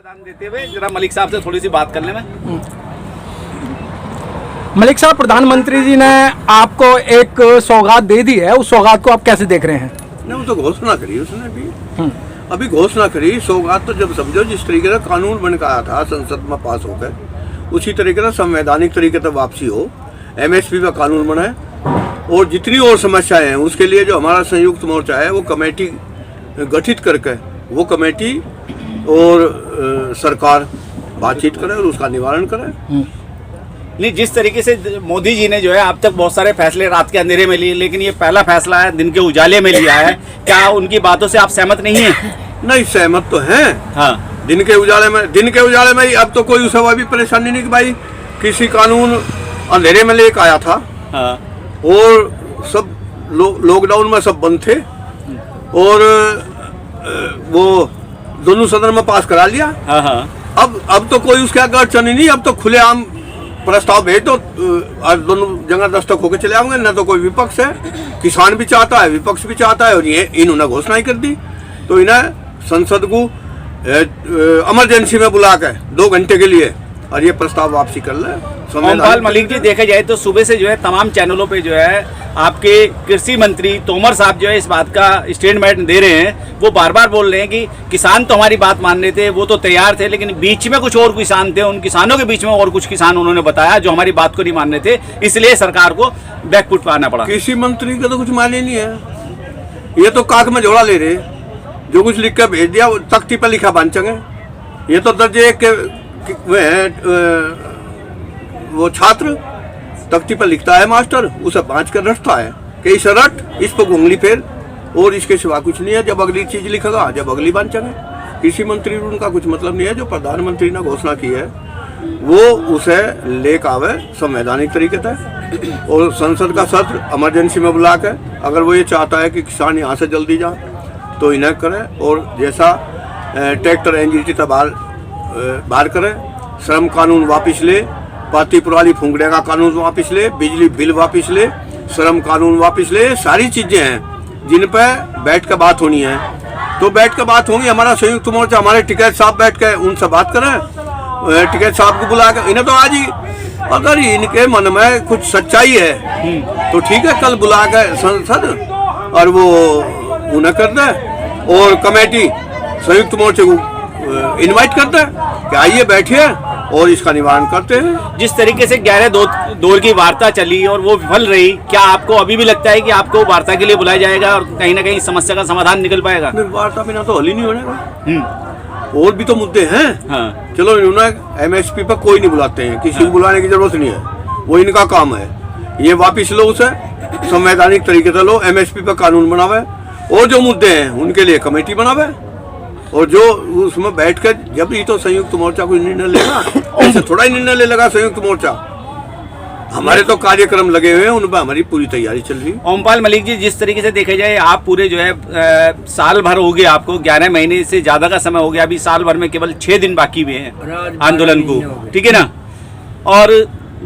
मैदान देते हुए जरा मलिक साहब से थोड़ी सी बात करने में। मलिक साहब, प्रधानमंत्री जी ने आपको एक सौगात दे दी है, उस सौगात को आप कैसे देख रहे हैं? नहीं, वो तो घोषणा करी उसने अभी घोषणा करी। सौगात तो जब समझो जिस तरीके से कानून बन के आया था संसद में पास होकर, उसी तरीके से संवैधानिक तरीके से वापसी हो, एमएसपी का कानून बना है और जितनी और समस्याएं हैं उसके लिए जो हमारा संयुक्त मोर्चा है वो कमेटी गठित करके वो कमेटी और सरकार बातचीत करे और उसका निवारण करे। नहीं, जिस तरीके से मोदी जी ने जो है अब तक बहुत सारे फैसले रात के अंधेरे में लिए, लेकिन ये पहला फैसला है दिन के उजाले में लिया है, क्या उनकी बातों से आप सहमत नहीं हैं? नहीं, सहमत तो हैं। हाँ, दिन के उजाले में ही अब तो कोई उसे भी परेशानी नहीं कि भाई किसी कानून अंधेरे में लेकर आया था। हाँ। और सब लॉकडाउन में सब बंद थे और वो दोनों सदन में पास करा लिया। हाँ। अब तो कोई उसके आगे अड़चन नहीं, अब तो खुलेआम प्रस्ताव भेज दो, दोनों जगह दस्तक होकर चले आएंगे। न तो कोई विपक्ष है, किसान भी चाहता है, विपक्ष भी चाहता है और ये इन्होंने घोषणा ही कर दी। तो इन्हें संसद को इमरजेंसी में बुला कर 2 घंटे के लिए और ये प्रस्ताव वापसी कर ले। ओमपाल मलिक जी, देखा जाए तो सुबह से जो है तमाम चैनलों पे जो है आपके कृषि मंत्री तोमर साहब जो है इस बात का स्टेटमेंट दे रहे हैं। वो बार बार बोल रहे हैं कि किसान तो हमारी बात मान रहे थे, वो तो तैयार थे, लेकिन बीच में कुछ और किसान थे, उन किसानों के बीच में और कुछ किसान उन्होंने बताया जो हमारी बात को नहीं मान रहे थे, इसलिए सरकार को बैकफुट पर आना पड़ा। कृषि मंत्री का तो कुछ माने नहीं है, ये तो काक में झोला ले रहे, जो कुछ लिख कर भेज दिया वो तख्ती पर लिखा बन चंगे। ये तो दर्जे वो छात्र तख्ती पर लिखता है, मास्टर उसे बाँच कर रटता है कि इस रट, इस पर उंगली फेर और इसके सिवा कुछ नहीं है। जब अगली चीज लिखेगा, जब अगली बात चले। कृषि मंत्री उनका कुछ मतलब नहीं है। जो प्रधानमंत्री ने घोषणा की है वो उसे लेकर आवे संवैधानिक तरीके से और संसद का सत्र इमरजेंसी में बुला के, अगर वो ये चाहता है कि किसान यहाँ से जल्दी जाए तो इन्हें करे और जैसा ट्रैक्टर एनजीटी बाहर करे, श्रम कानून वापिस ले, पाती पुराली फुंगड़े का कानून वापिस ले, बिजली बिल वापिस ले, श्रम कानून वापिस ले। सारी चीजें हैं जिन पर बैठ कर बात होनी है, तो बैठ कर बात होगी। हमारा संयुक्त मोर्चा, हमारे टिकैत साहब बैठ के उनसे बात करें, टिकैत साहब को बुला कर। इन्हें तो आज ही अगर इनके मन में कुछ सच्चाई है तो ठीक है, कल बुला कर संसद और वो उन्हें कर दे और कमेटी संयुक्त मोर्चे को इनवाइट करते हैं कि आइए बैठिए और इसका निवारण करते हैं। जिस तरीके से 11 दौर की वार्ता चली और वो विफल रही, क्या आपको अभी भी लगता है कि आपको वार्ता के लिए बुलाया जाएगा और कहीं ना कहीं समस्या का समाधान निकल पाएगा? वार्ता बिना तो हल ही नहीं होगा। और भी तो मुद्दे हैं। हाँ। चलो, इन्होंने एमएसपी पर कोई नहीं बुलाते हैं, किसी को बुलाने की जरूरत नहीं है, वो इनका काम है। ये वापिस लो, उसे संवैधानिक तरीके से लो, एमएसपी पर कानून बनावे और जो मुद्दे हैं उनके लिए कमेटी बनावे और जो उसमें बैठकर, जब ये तो संयुक्त मोर्चा कोई निर्णय लेगा, ऐसे थोड़ा ही निर्णय ले लगा संयुक्त मोर्चा। हमारे तो कार्यक्रम लगे हुए हैं, उन पर हमारी पूरी तैयारी चल रही है। ओमपाल मलिक जी, जिस तरीके से देखा जाए आप पूरे जो है साल भर हो गया, आपको 11 महीने से ज्यादा का समय हो गया, अभी साल भर में केवल 6 दिन बाकी हुए हैं आंदोलन को, ठीक है ना? और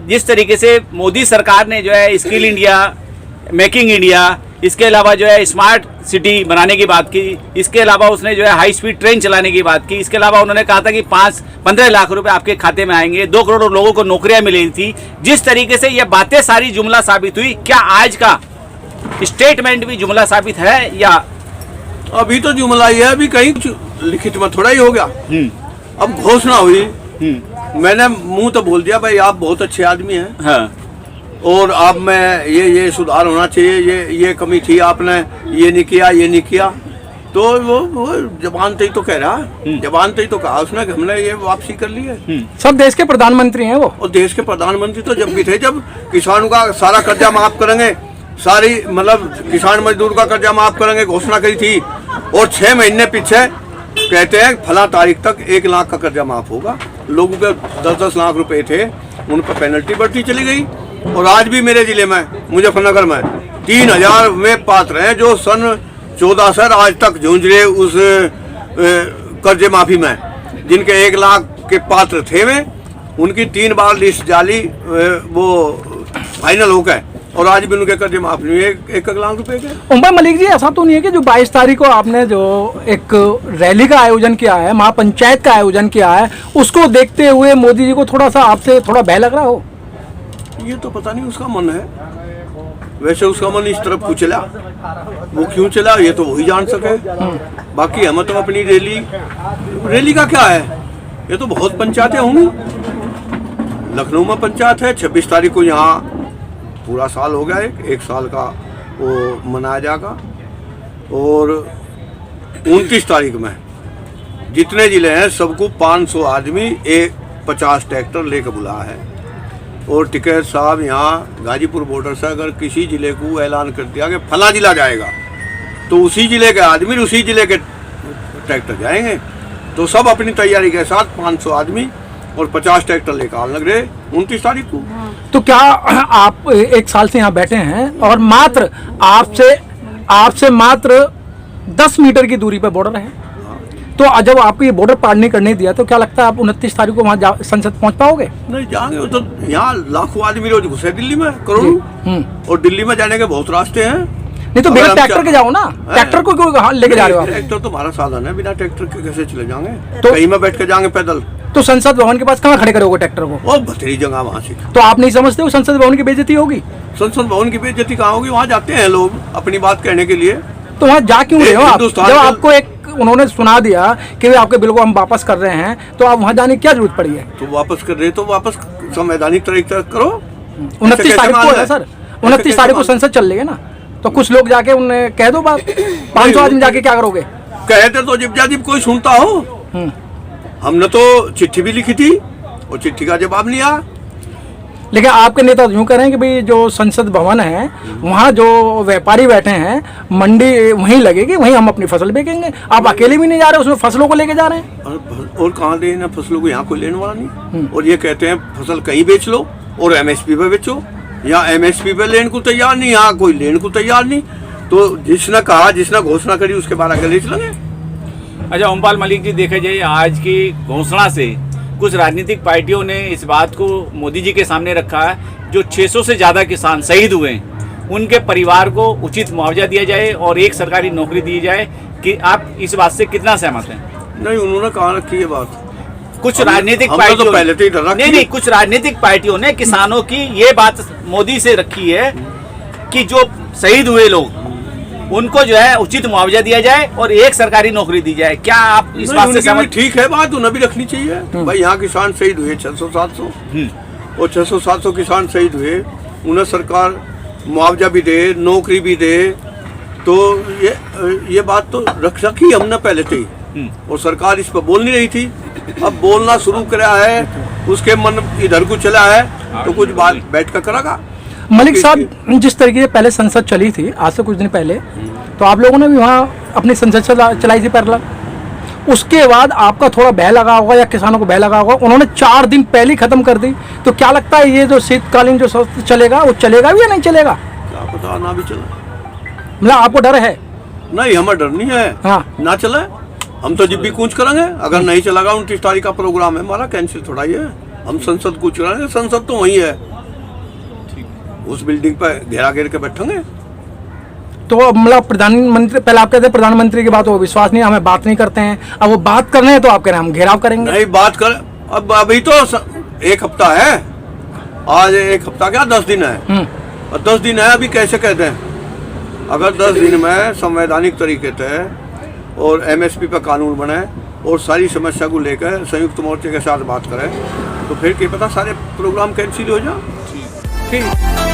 जिस तरीके से मोदी सरकार ने जो है स्किल इंडिया, मेकिंग इंडिया, इसके अलावा जो है स्मार्ट सिटी बनाने की बात की, इसके अलावा उसने जो है हाई स्पीड ट्रेन चलाने की बात की, इसके अलावा उन्होंने कहा था कि 15 लाख रुपए आपके खाते में आएंगे, 2 करोड़ लोगों को नौकरियां मिली थी। जिस तरीके से ये बातें सारी जुमला साबित हुई, क्या आज का स्टेटमेंट भी जुमला साबित है या अभी तो जुमला ही है? अभी कहीं लिखित में थोड़ा ही हो गया। अब घोषणा हुई, मैंने मुंह तो बोल दिया भाई आप बहुत अच्छे आदमी हैं। हाँ। और आप में ये सुधार होना चाहिए, ये कमी थी, आपने ये नहीं किया, तो वो जबान से ही तो कह रहा है, जबान से ही तो कहा उसने कि हमने ये वापसी कर ली है। सब देश के प्रधानमंत्री हैं वो, और देश के प्रधानमंत्री तो जब भी थे, जब किसानों का सारा कर्जा माफ करेंगे, सारी मतलब किसान मजदूर का कर्जा माफ करेंगे घोषणा करी थी, और 6 महीने पीछे कहते हैं फला तारीख तक 1 लाख का कर्जा माफ होगा। लोगों के 10-10 लाख रुपए थे, उन पर पेनल्टी बढ़ती चली गई। और आज भी मेरे जिले में मुजफ्फरनगर में 3000 में पात्र हैं जो सन 14 से आज तक जूझ रहे उस कर्जे माफी में, जिनके 1 लाख के पात्र थे वे, उनकी 3 बार लिस्ट जाली वो फाइनल हो गए और आज भी उनके कर्जे माफ नहीं हुए 1 लाख रुपए के। उमर मलिक जी, ऐसा तो नहीं है कि जो 22 तारीख को आपने जो एक रैली का आयोजन किया है, महापंचायत का आयोजन किया है, उसको देखते हुए मोदी जी को थोड़ा सा आपसे थोड़ा भय लग रहा हो? ये तो पता नहीं उसका मन है, वैसे उसका मन इस तरफ क्यों चला, वो क्यों चला ये तो वही जान सके। बाकी हम तो अपनी रैली का क्या है, ये तो बहुत पंचायतें होंगी। लखनऊ में पंचायत है, 26 तारीख को यहाँ पूरा साल हो गया, 1 साल का वो मनाया जाएगा। और 29 तारीख में जितने जिले हैं सबको 500 आदमी 50 ट्रैक्टर लेकर बुलाया है। और टिकैत साहब यहाँ गाजीपुर बॉर्डर से अगर किसी जिले को ऐलान कर दिया कि फला जिला जाएगा तो उसी जिले के आदमी उसी जिले के ट्रैक्टर जाएंगे। तो सब अपनी तैयारी के साथ 500 आदमी और 50 ट्रैक्टर लेकर आने लग रहे 29 तारीख को। तो क्या आप 1 साल से यहाँ बैठे हैं और मात्र आपसे मात्र 10 मीटर की दूरी पर बॉर्डर है, तो जब आपको ये बॉर्डर पार नहीं करने दिया तो क्या लगता है आप 29 तारीख को वहाँ संसद पहुँच पाओगे? नहीं जाएंगे, तो यहाँ लाखों आदमी रोज घुसे दिल्ली में, करोड़ों। और दिल्ली में जाने के बहुत रास्ते हैं। नहीं तो बिना ट्रैक्टर के जाओ ना, ट्रैक्टर को क्यों लेके जा रहे हो आप? ट्रैक्टर तो हमारा साधन है, बिना ट्रैक्टर के कैसे चले जाएंगे? तो कहीं में बैठ के जाएंगे पैदल। तो संसद भवन के पास कहाँ खड़े करोगे ट्रैक्टर को? वो बथेरी जगह वहाँ से। तो आप नहीं समझते हो संसद भवन की बेइज्जती होगी? संसद भवन की बेइज्जती कहाँ होगी? वहाँ जाते हैं लोग अपनी बात कहने के लिए। तो वहाँ जा क्यों रहे हो आप? जब आपको एक उन्होंने सुना दिया कि आपके बिल को हम वापस कर रहे हैं, तो आप वहाँ जाने की क्या जरूरत पड़ी है? तो वापस कर रहे तो वापस संवैधानिक तरीके से करो। 29 तारीख को है सर, 29 तारीख को संसद चल रही है ना, तो कुछ लोग जाके उन्हें कह दो बात। 500 आदमी जाके क्या करोगे? कहते तो जब कोई सुनता हो। हमने तो चिट्ठी भी लिखी थी और चिट्ठी का जवाब नहीं आया। लेकिन आपके नेता यूँ कह रहे हैं कि भाई जो संसद भवन है वहाँ जो व्यापारी बैठे हैं, मंडी वहीं लगेगी, वहीं हम अपनी फसल बेचेंगे। आप अकेले भी नहीं जा रहे, उसमें फसलों को लेके जा रहे हैं। और कहाँ देना फसलों को, यहाँ कोई लेने वाला नहीं। और ये कहते हैं फसल कहीं बेच लो और MSP पे बेचो। यहाँ MSP पे लेने को तैयार नहीं, यहाँ कोई लेने को तैयार नहीं। तो जिसने कहा, जिसने घोषणा करी उसके बाद आगे ले चलेंगे। अच्छा ओमपाल मलिक जी, देखा जाए आज की घोषणा से कुछ राजनीतिक पार्टियों ने इस बात को मोदी जी के सामने रखा है, जो 600 से ज़्यादा किसान शहीद हुए हैं उनके परिवार को उचित मुआवजा दिया जाए और एक सरकारी नौकरी दी जाए। कि आप इस बात से कितना सहमत हैं? नहीं, उन्होंने कहाँ रखी ये बात? कुछ राजनीतिक पार्टियों तो पहले से नहीं, कुछ राजनीतिक पार्टियों ने किसानों की ये बात मोदी से रखी है कि जो शहीद हुए लोग उनको जो है उचित मुआवजा दिया जाए और एक सरकारी नौकरी दी जाए। क्या आप इस बात से सहमत? ठीक है बात, उन्हें भी रखनी चाहिए। भाई यहाँ किसान शहीद हुए 600-700 और 600-700 किसान शहीद हुए, उन्हें सरकार मुआवजा भी दे, नौकरी भी दे। तो ये बात तो रखी हमने पहले से ही, और सरकार इस पर बोल नहीं रही थी। अब बोलना शुरू करा है, उसके मन इधर को चला है तो कुछ बात बैठ कर करेगा। मलिक साहब, जिस तरीके से पहले संसद चली थी आज से कुछ दिन पहले, तो आप लोगों ने भी वहाँ अपनी संसद चलाई थी पैरेलल। उसके बाद आपका थोड़ा भय लगा होगा या किसानों को भय लगा होगा, उन्होंने 4 दिन पहले ही खत्म कर दी। तो क्या लगता है ये जो शीतकालीन जो सत्र चलेगा वो चलेगा भी या नहीं चलेगा? क्या पता, ना भी चले। मतलब आपको डर है? नहीं, हमें डर नहीं है। हाँ, ना चले हम तो जब भी कूच करेंगे। अगर नहीं चलेगा, 29 तारीख का प्रोग्राम है हमारा, कैंसिल थोड़ा ही है। हम संसद कूच करेंगे, संसद तो वही है, उस बिल्डिंग पर घेरा घेर के बैठेंगे। तो मतलब प्रधानमंत्री, पहले आप कहते हैं प्रधानमंत्री की बात हो विश्वास नहीं, हमें बात नहीं करते हैं, अब वो बात करने हैं तो आप कह रहे हैं हम घेराव करेंगे। नहीं बात कर, अब अभी तो 1 हफ्ता है, आज 1 हफ्ता क्या 10 दिन है, और 10 दिन है अभी कैसे कहते हैं? अगर 10 दिन में संवैधानिक तरीके से और MSP पर कानून बने और सारी समस्या को लेकर संयुक्त मोर्चे के साथ बात करें तो फिर क्या पता सारे प्रोग्राम कैंसिल हो जाए। ठीक।